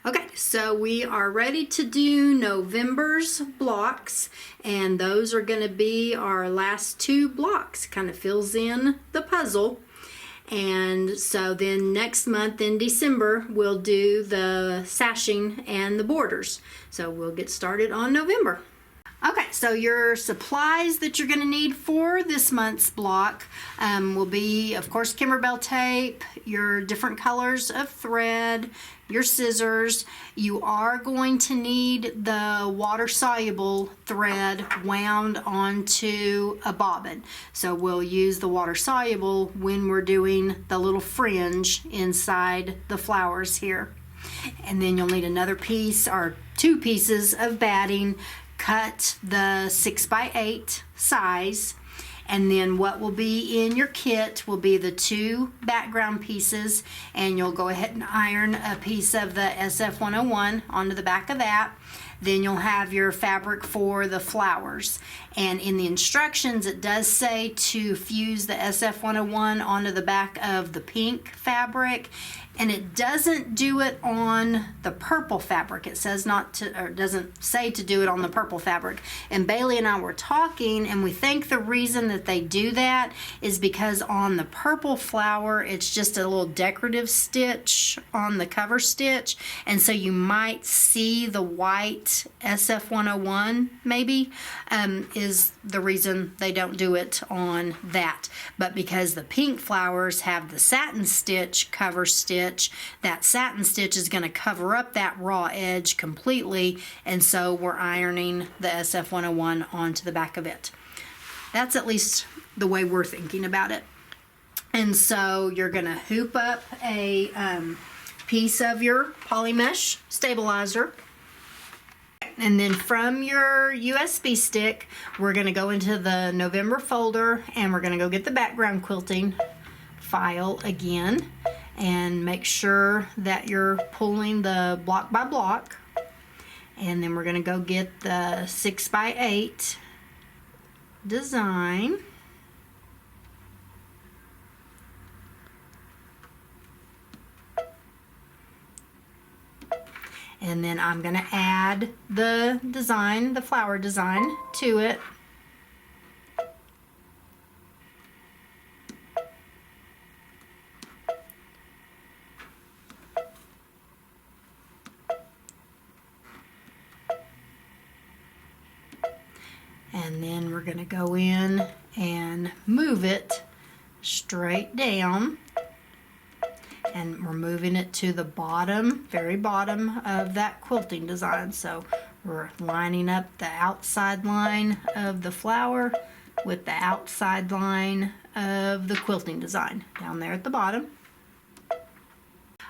Okay, so we are ready to do November's blocks, and those are going to be our last two blocks. Kind of fills in the puzzle. And so then next month in December, we'll do the sashing and the borders. So we'll get started on November. Okay, so your supplies that you're going to need for this month's block will be, of course, Kimberbell tape, your different colors of thread, your scissors. You are going to need the water-soluble thread wound onto a bobbin. So we'll use the water-soluble when we're doing the little fringe inside the flowers here. And then you'll need another piece or two pieces of batting. Cut the 6x8 size, and then what will be in your kit will be the two background pieces, and you'll go ahead and iron a piece of the SF101 onto the back of that. Then you'll have your fabric for the flowers, and in the instructions it does say to fuse the SF101 onto the back of the pink fabric, and it doesn't do it on the purple fabric. It says not to, or doesn't say to do it on the purple fabric. And Bailey and I were talking, and we think the reason that they do that is because on the purple flower, it's just a little decorative stitch on the cover stitch, and so you might see the white SF101 maybe is the reason they don't do it on that. But because the pink flowers have the satin stitch cover stitch, that satin stitch is going to cover up that raw edge completely, and so we're ironing the SF101 onto the back of it. That's at least the way we're thinking about it. And so you're going to hoop up a piece of your poly mesh stabilizer. And then from your USB stick, we're going to go into the November folder, and we're going to go get the background quilting file again, and make sure that you're pulling the block by block. And then we're going to go get the 6x8 design. And then I'm going to add the design, the flower design, to it. And then we're going to go in and move it straight down. And we're moving it to the bottom, very bottom of that quilting design. So we're lining up the outside line of the flower with the outside line of the quilting design down there at the bottom.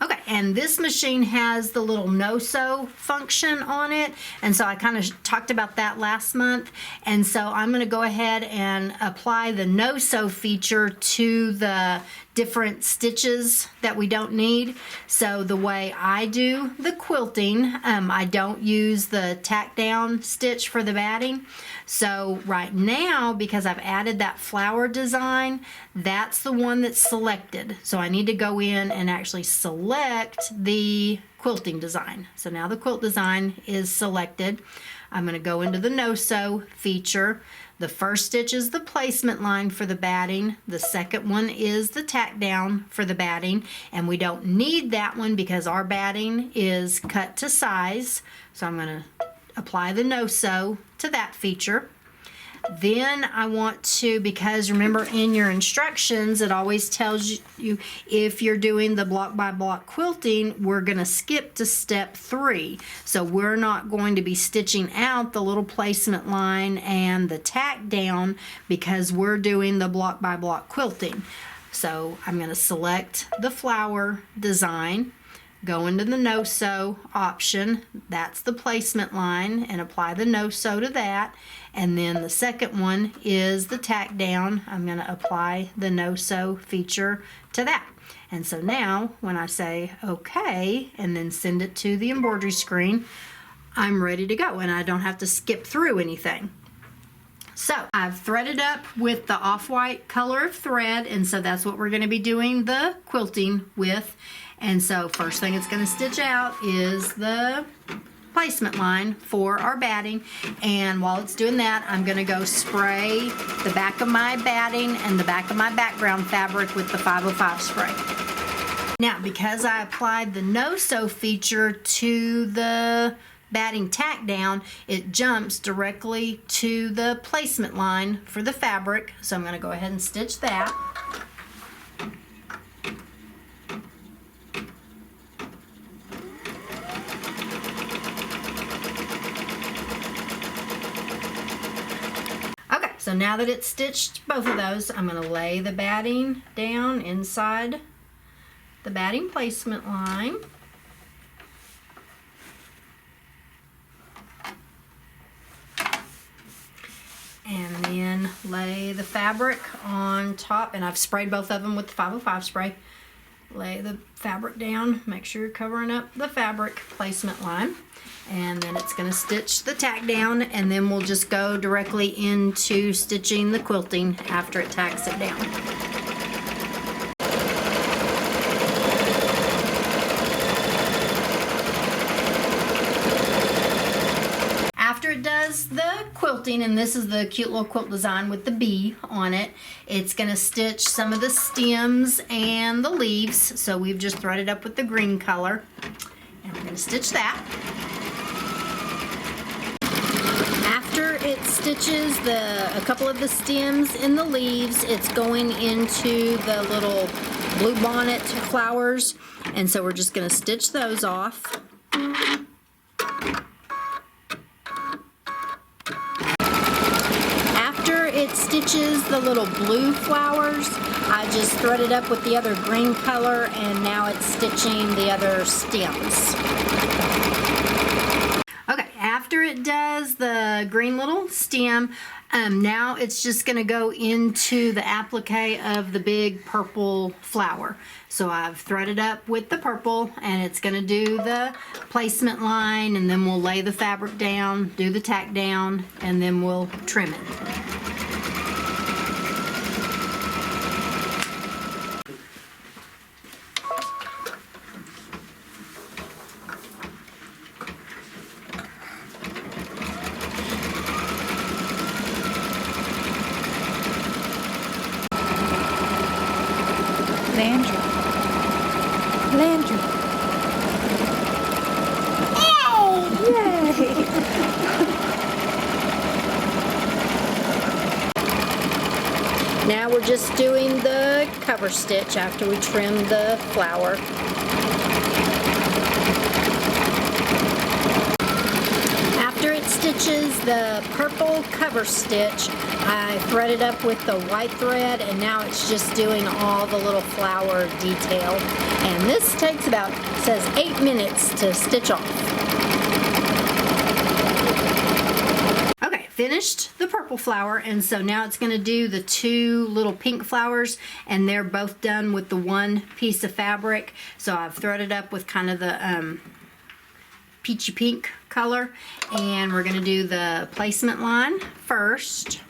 Okay, and this machine has the little no-sew function on it, and so I kind of talked about that last month, and so I'm going to go ahead and apply the no-sew feature to the different stitches that we don't need. So the way I do the quilting, I don't use the tack down stitch for the batting. So right now, because I've added that flower design, that's the one that's selected. So I need to go in and actually select the quilting design. So now the quilt design is selected. I'm going to go into the no-sew feature. The first stitch is the placement line for the batting. The second one is the tack down for the batting, and we don't need that one because our batting is cut to size. So I'm going to apply the no-sew to that feature. Then I want to, because remember in your instructions it always tells you if you're doing the block by block quilting, we're going to skip to step 3. So we're not going to be stitching out the little placement line and the tack down because we're doing the block by block quilting. So I'm going to select the flower design, go into the no-sew option, that's the placement line, and apply the no-sew to that. And then the second one is the tack down. I'm going to apply the no-sew feature to that. And so now when I say OK and then send it to the embroidery screen, I'm ready to go and I don't have to skip through anything. So I've threaded up with the off-white color of thread, and so that's what we're going to be doing the quilting with. And so first thing it's going to stitch out is the placement line for our batting, and while it's doing that, I'm going to go spray the back of my batting and the back of my background fabric with the 505 spray. Now, because I applied the no-sew feature to the batting tack down, it jumps directly to the placement line for the fabric, so I'm going to go ahead and stitch that. Okay, so now that it's stitched both of those, I'm going to lay the batting down inside the batting placement line. And then lay the fabric on top, and I've sprayed both of them with the 505 spray. Lay the fabric down, make sure you're covering up the fabric placement line, and then it's going to stitch the tack down, and then we'll just go directly into stitching the quilting after it tacks it down. After it does the quilting, and this is the cute little quilt design with the bee on it, it's going to stitch some of the stems and the leaves. So we've just threaded up with the green color, and we're going to stitch that. After it stitches a couple of the stems and the leaves, it's going into the little blue bonnet flowers, and so we're just going to stitch those off. It stitches the little blue flowers, I just threaded up with the other green color, and now it's stitching the other stems. Okay, after it does the green little stem, now it's just going to go into the applique of the big purple flower. So I've threaded up with the purple, and it's going to do the placement line, and then we'll lay the fabric down, do the tack down, and then we'll trim it. Landry. Oh! Yay! Now we're just doing the cover stitch after we trim the flower. After it stitches the purple cover stitch, I threaded up with the white thread, and now it's just doing all the little flower detail. And this takes about, it says 8 minutes to stitch off. Okay, finished the purple flower, and so now it's going to do the two little pink flowers, and they're both done with the one piece of fabric. So I've threaded up with kind of the peachy pink color, and we're going to do the placement line first.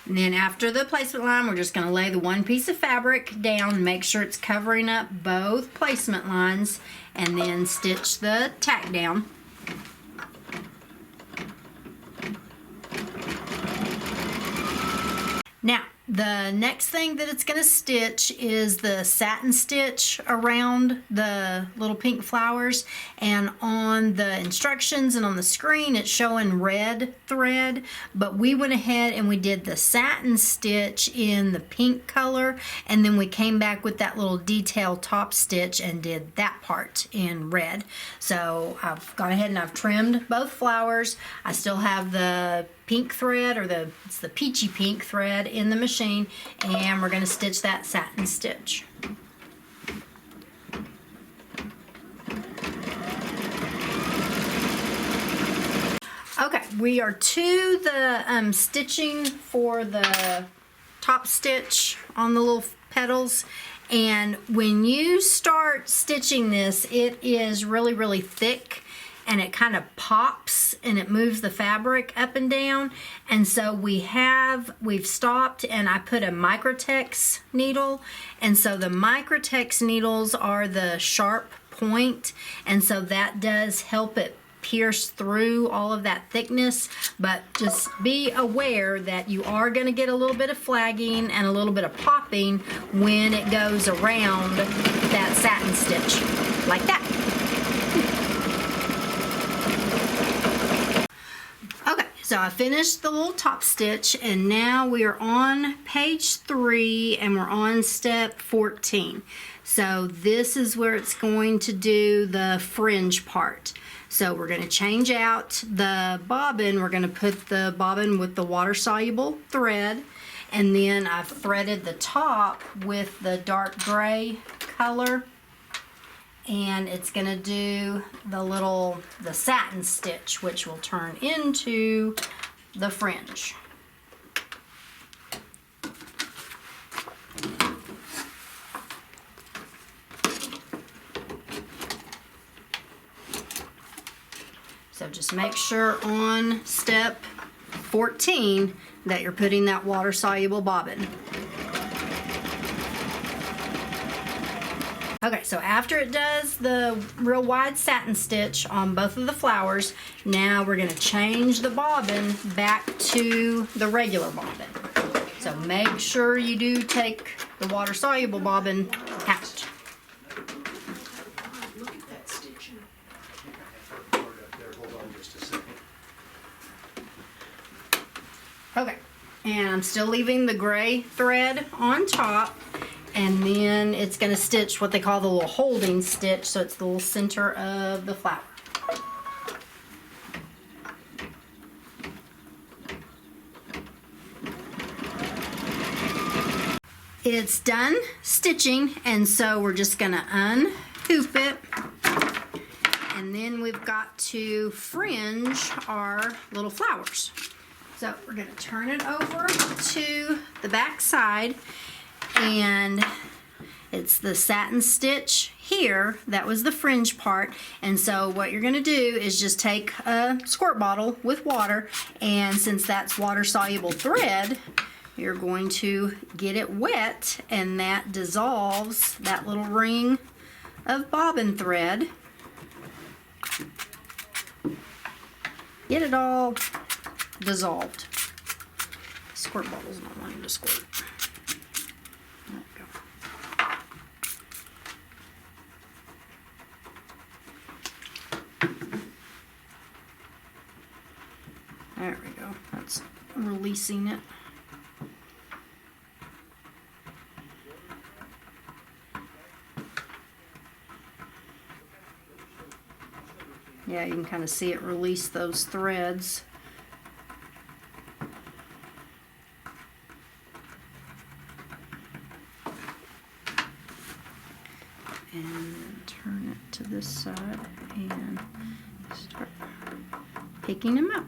And then after the placement line, we're just going to lay the one piece of fabric down, make sure it's covering up both placement lines, and then stitch the tack down. Now, the next thing that it's going to stitch is the satin stitch around the little pink flowers, and on the instructions and on the screen it's showing red thread, but we went ahead and we did the satin stitch in the pink color, and then we came back with that little detail top stitch and did that part in red. So I've gone ahead and I've trimmed both flowers. I still have the pink thread, or it's the peachy pink thread in the machine, and we're going to stitch that satin stitch. Okay, we are to the stitching for the top stitch on the little petals, and when you start stitching this, it is really, really thick. and it kind of pops and it moves the fabric up and down. And so we've stopped, and I put a Microtex needle, and so the Microtex needles are the sharp point, and so that does help it pierce through all of that thickness. But just be aware that you are going to get a little bit of flagging and a little bit of popping when it goes around that satin stitch like that. Okay, so I finished the little top stitch, and now we are on page 3 and we're on step 14. So this is where it's going to do the fringe part. So we're going to change out the bobbin. We're going to put the bobbin with the water-soluble thread, and then I've threaded the top with the dark gray color, and it's going to do the satin stitch, which will turn into the fringe. So just make sure on step 14 that you're putting that water-soluble bobbin. Okay, so after it does the real wide satin stitch on both of the flowers, now we're going to change the bobbin back to the regular bobbin. So make sure you do take the water-soluble bobbin out. Okay, and I'm still leaving the gray thread on top, and then it's going to stitch what they call the little holding stitch, so it's the little center of the flower. It's done stitching, and so we're just going to unhoop it, and then we've got to fringe our little flowers. So we're going to turn it over to the back side, and it's the satin stitch here. That was the fringe part. And so what you're going to do is just take a squirt bottle with water, and since that's water-soluble thread, you're going to get it wet, and that dissolves that little ring of bobbin thread. Get it all dissolved. Squirt bottle's not wanting to squirt. There we go. There we go. That's releasing it. Yeah, you can kind of see it release those threads. And then turn it to this side and start picking them out.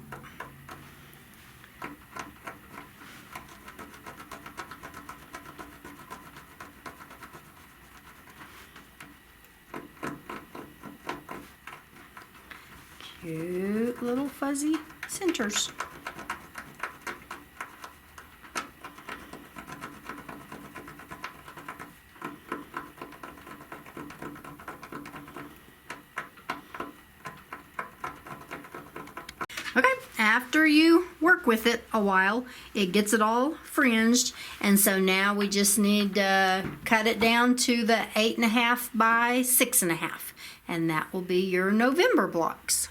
Cute little fuzzy centers. Okay, after you work with it a while, it gets it all fringed, and so now we just need to cut it down to the 8.5 by 6.5, and that will be your November blocks.